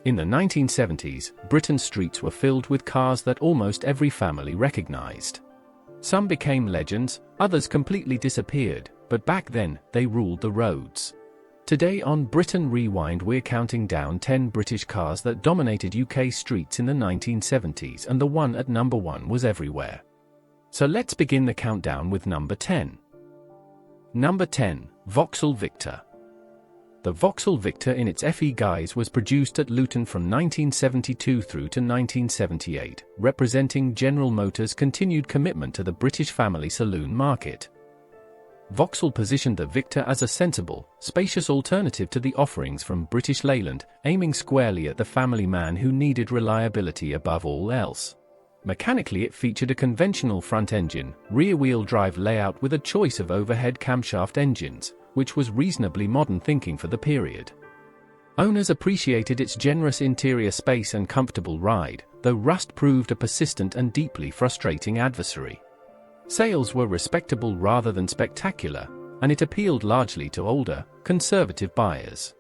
In the 1970s, Britain's streets were filled with cars that almost every family recognized. Some became legends, others completely disappeared, but back then, they ruled the roads. Today on Britain Rewind, we're counting down 10 British cars that dominated UK streets in the 1970s, and the one at number 1 was everywhere. So let's begin the countdown with number 10. Number 10, Vauxhall Victor. The Vauxhall Victor in its FE guise was produced at Luton from 1972 through to 1978, representing General Motors' continued commitment to the British family saloon market. Vauxhall positioned the Victor as a sensible, spacious alternative to the offerings from British Leyland, aiming squarely at the family man who needed reliability above all else. Mechanically, it featured a conventional front engine, rear-wheel drive layout with a choice of overhead camshaft engines, which was reasonably modern thinking for the period. Owners appreciated its generous interior space and comfortable ride, though rust proved a persistent and deeply frustrating adversary. Sales were respectable rather than spectacular, and it appealed largely to older, conservative buyers.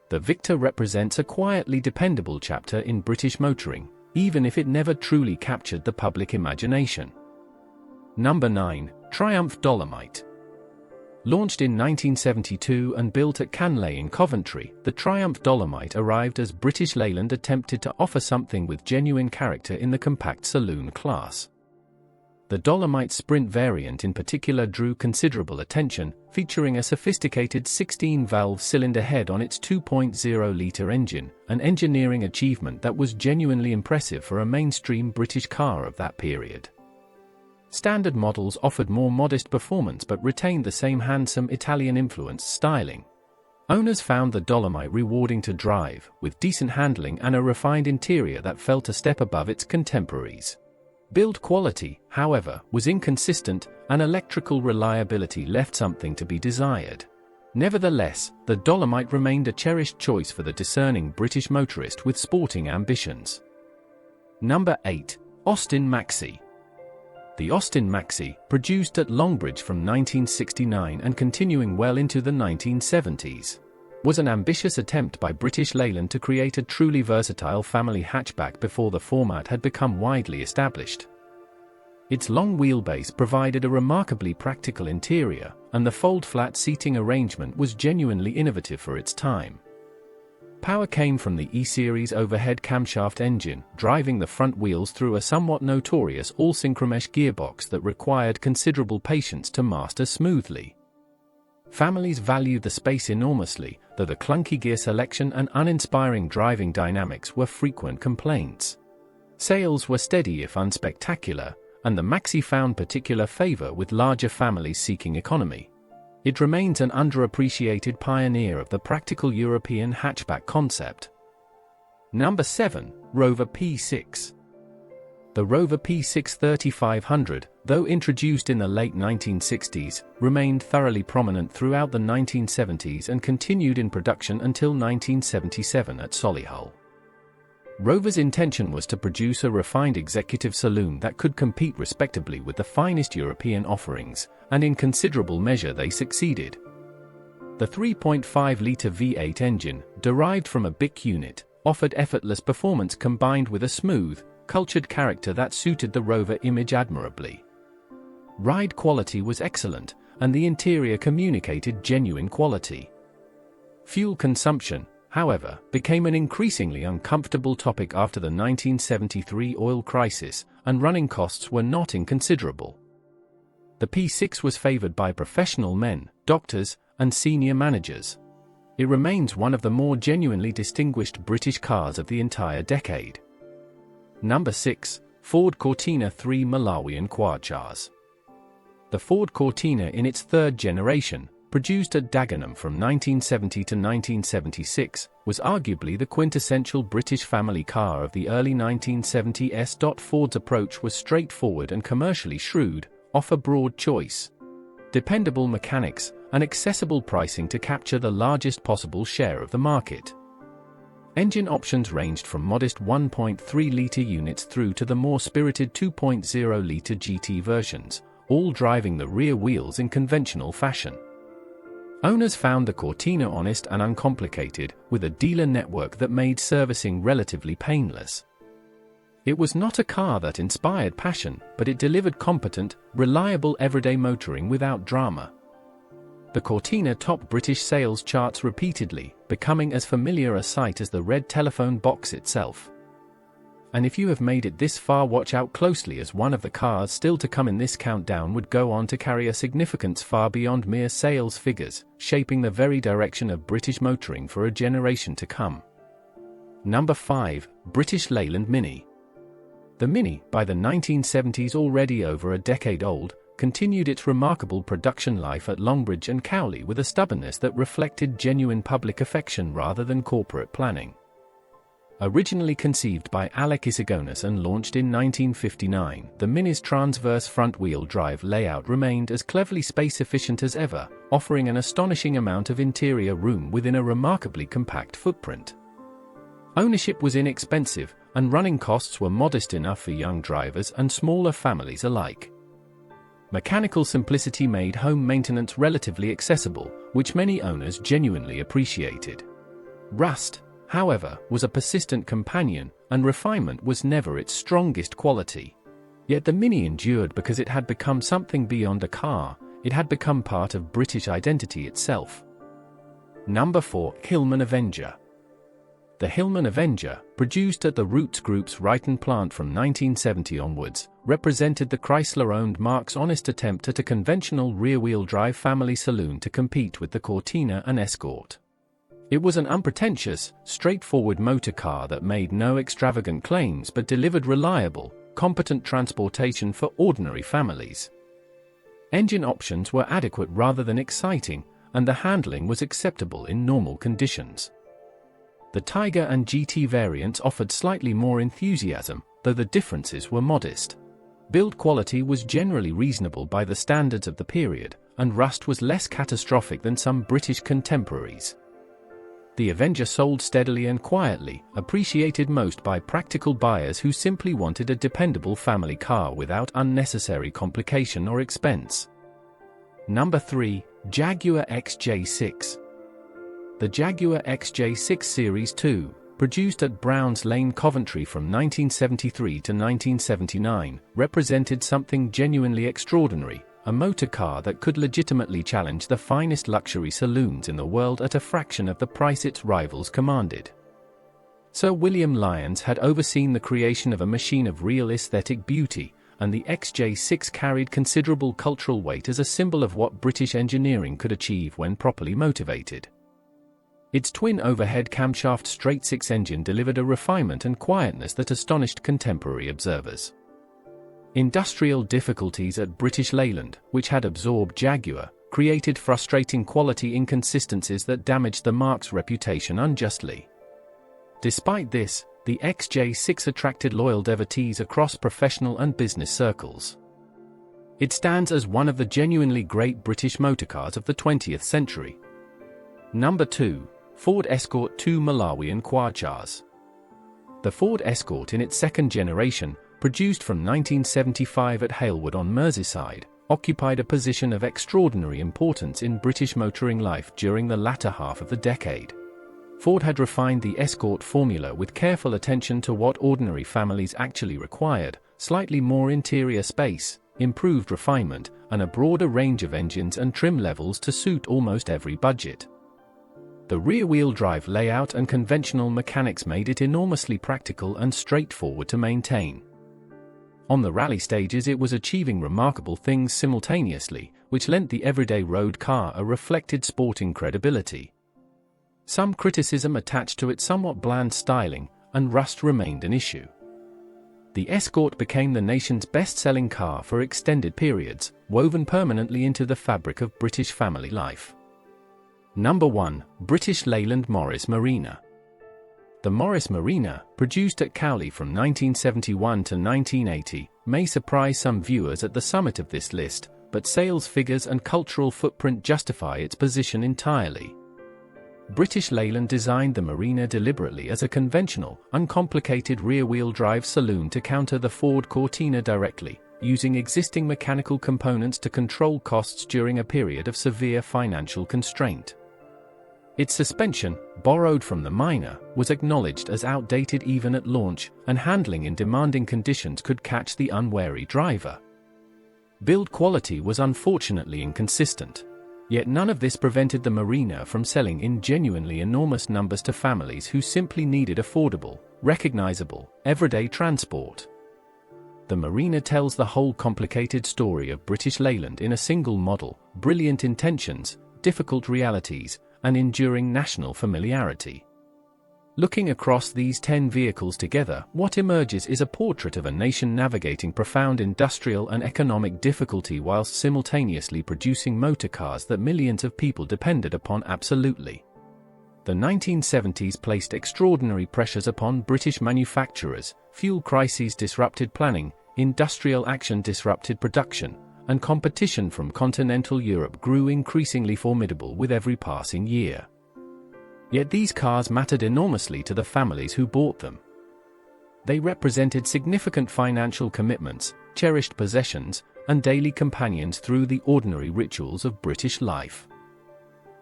The Victor represents a quietly dependable chapter in British motoring, even if it never truly captured the public imagination. Number 9, Triumph Dolomite. Launched in 1972 and built at Canley in Coventry, the Triumph Dolomite arrived as British Leyland attempted to offer something with genuine character in the compact saloon class. The Dolomite Sprint variant in particular drew considerable attention, featuring a sophisticated 16-valve cylinder head on its 2.0-litre engine, an engineering achievement that was genuinely impressive for a mainstream British car of that period. Standard models offered more modest performance but retained the same handsome Italian-influenced styling. Owners found the Dolomite rewarding to drive, with decent handling and a refined interior that felt a step above its contemporaries. Build quality, however, was inconsistent, and electrical reliability left something to be desired. Nevertheless, the Dolomite remained a cherished choice for the discerning British motorist with sporting ambitions. Number 8, Austin Maxi. The Austin Maxi, produced at Longbridge from 1969 and continuing well into the 1970s, was an ambitious attempt by British Leyland to create a truly versatile family hatchback before the format had become widely established. Its long wheelbase provided a remarkably practical interior, and the fold-flat seating arrangement was genuinely innovative for its time. Power came from the E-Series overhead camshaft engine, driving the front wheels through a somewhat notorious all-synchromesh gearbox that required considerable patience to master smoothly. Families valued the space enormously, though the clunky gear selection and uninspiring driving dynamics were frequent complaints. Sales were steady if unspectacular, and the Maxi found particular favor with larger families seeking economy. It remains an underappreciated pioneer of the practical European hatchback concept. Number 7, Rover P6. The Rover P6 3500, though introduced in the late 1960s, remained thoroughly prominent throughout the 1970s and continued in production until 1977 at Solihull. Rover's intention was to produce a refined executive saloon that could compete respectably with the finest European offerings, and in considerable measure they succeeded. The 3.5-litre V8 engine, derived from a BIC unit, offered effortless performance combined with a smooth, cultured character that suited the Rover image admirably. Ride quality was excellent, and the interior communicated genuine quality. Fuel consumption, however, became an increasingly uncomfortable topic after the 1973 oil crisis, and running costs were not inconsiderable. The P6 was favored by professional men, doctors, and senior managers. It remains one of the more genuinely distinguished British cars of the entire decade. Number 6, Ford Cortina 3 Malawian Quad-Chars. The Ford Cortina in its third generation, produced at Dagenham from 1970 to 1976, was arguably the quintessential British family car of the early 1970s. Ford's approach was straightforward and commercially shrewd, offer broad choice, dependable mechanics, and accessible pricing to capture the largest possible share of the market. Engine options ranged from modest 1.3-litre units through to the more spirited 2.0-litre GT versions, all driving the rear wheels in conventional fashion. Owners found the Cortina honest and uncomplicated, with a dealer network that made servicing relatively painless. It was not a car that inspired passion, but it delivered competent, reliable everyday motoring without drama. The Cortina topped British sales charts repeatedly, becoming as familiar a sight as the red telephone box itself. And if you have made it this far, watch out closely, as one of the cars still to come in this countdown would go on to carry a significance far beyond mere sales figures, shaping the very direction of British motoring for a generation to come. Number 5. British Leyland Mini. The Mini, by the 1970s already over a decade old, continued its remarkable production life at Longbridge and Cowley with a stubbornness that reflected genuine public affection rather than corporate planning. Originally conceived by Alec Isigonis and launched in 1959, the Mini's transverse front-wheel drive layout remained as cleverly space-efficient as ever, offering an astonishing amount of interior room within a remarkably compact footprint. Ownership was inexpensive, and running costs were modest enough for young drivers and smaller families alike. Mechanical simplicity made home maintenance relatively accessible, which many owners genuinely appreciated. Rust, however, was a persistent companion, and refinement was never its strongest quality. Yet the Mini endured because it had become something beyond a car. It had become part of British identity itself. Number 4. Hillman Avenger. The Hillman Avenger, produced at the Rootes Group's Ryton plant from 1970 onwards, represented the Chrysler-owned marque's honest attempt at a conventional rear-wheel drive family saloon to compete with the Cortina and Escort. It was an unpretentious, straightforward motor car that made no extravagant claims but delivered reliable, competent transportation for ordinary families. Engine options were adequate rather than exciting, and the handling was acceptable in normal conditions. The Tiger and GT variants offered slightly more enthusiasm, though the differences were modest. Build quality was generally reasonable by the standards of the period, and rust was less catastrophic than some British contemporaries. The Avenger sold steadily and quietly, appreciated most by practical buyers who simply wanted a dependable family car without unnecessary complication or expense. Number 3. Jaguar XJ6. The Jaguar XJ6 Series 2, produced at Browns Lane, Coventry from 1973 to 1979, represented something genuinely extraordinary, a motor car that could legitimately challenge the finest luxury saloons in the world at a fraction of the price its rivals commanded. Sir William Lyons had overseen the creation of a machine of real aesthetic beauty, and the XJ6 carried considerable cultural weight as a symbol of what British engineering could achieve when properly motivated. Its twin overhead camshaft straight-six engine delivered a refinement and quietness that astonished contemporary observers. Industrial difficulties at British Leyland, which had absorbed Jaguar, created frustrating quality inconsistencies that damaged the marque's reputation unjustly. Despite this, the XJ6 attracted loyal devotees across professional and business circles. It stands as one of the genuinely great British motorcars of the 20th century. Number 2. Ford Escort 2 Malawian Quachars. The Ford Escort in its second generation, produced from 1975 at Halewood on Merseyside, occupied a position of extraordinary importance in British motoring life during the latter half of the decade. Ford had refined the Escort formula with careful attention to what ordinary families actually required: slightly more interior space, improved refinement, and a broader range of engines and trim levels to suit almost every budget. The rear-wheel drive layout and conventional mechanics made it enormously practical and straightforward to maintain. On the rally stages it was achieving remarkable things simultaneously, which lent the everyday road car a reflected sporting credibility. Some criticism attached to its somewhat bland styling, and rust remained an issue. The Escort became the nation's best-selling car for extended periods, woven permanently into the fabric of British family life. Number 1. British Leyland Morris Marina. The Morris Marina, produced at Cowley from 1971 to 1980, may surprise some viewers at the summit of this list, but sales figures and cultural footprint justify its position entirely. British Leyland designed the Marina deliberately as a conventional, uncomplicated rear-wheel drive saloon to counter the Ford Cortina directly, using existing mechanical components to control costs during a period of severe financial constraint. Its suspension, borrowed from the Marina, was acknowledged as outdated even at launch, and handling in demanding conditions could catch the unwary driver. Build quality was unfortunately inconsistent. Yet none of this prevented the Marina from selling in genuinely enormous numbers to families who simply needed affordable, recognizable, everyday transport. The Marina tells the whole complicated story of British Leyland in a single model: brilliant intentions, difficult realities, and enduring national familiarity. Looking across these 10 vehicles together, what emerges is a portrait of a nation navigating profound industrial and economic difficulty whilst simultaneously producing motor cars that millions of people depended upon absolutely. The 1970s placed extraordinary pressures upon British manufacturers. Fuel crises disrupted planning, industrial action disrupted production, and competition from continental Europe grew increasingly formidable with every passing year. Yet these cars mattered enormously to the families who bought them. They represented significant financial commitments, cherished possessions, and daily companions through the ordinary rituals of British life.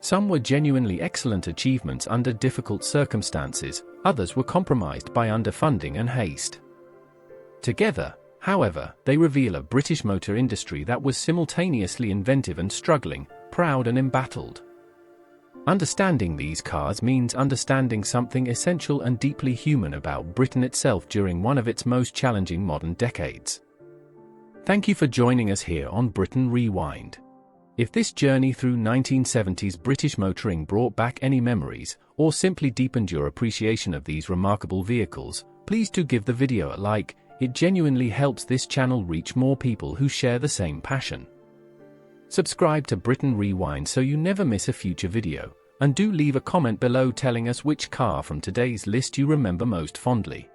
Some were genuinely excellent achievements under difficult circumstances, others were compromised by underfunding and haste. Together, however, they reveal a British motor industry that was simultaneously inventive and struggling, proud and embattled. Understanding these cars means understanding something essential and deeply human about Britain itself during one of its most challenging modern decades. Thank you for joining us here on Britain Rewind. If this journey through 1970s British motoring brought back any memories, or simply deepened your appreciation of these remarkable vehicles, please do give the video a like. It genuinely helps this channel reach more people who share the same passion. Subscribe to Britain Rewind so you never miss a future video, and do leave a comment below telling us which car from today's list you remember most fondly.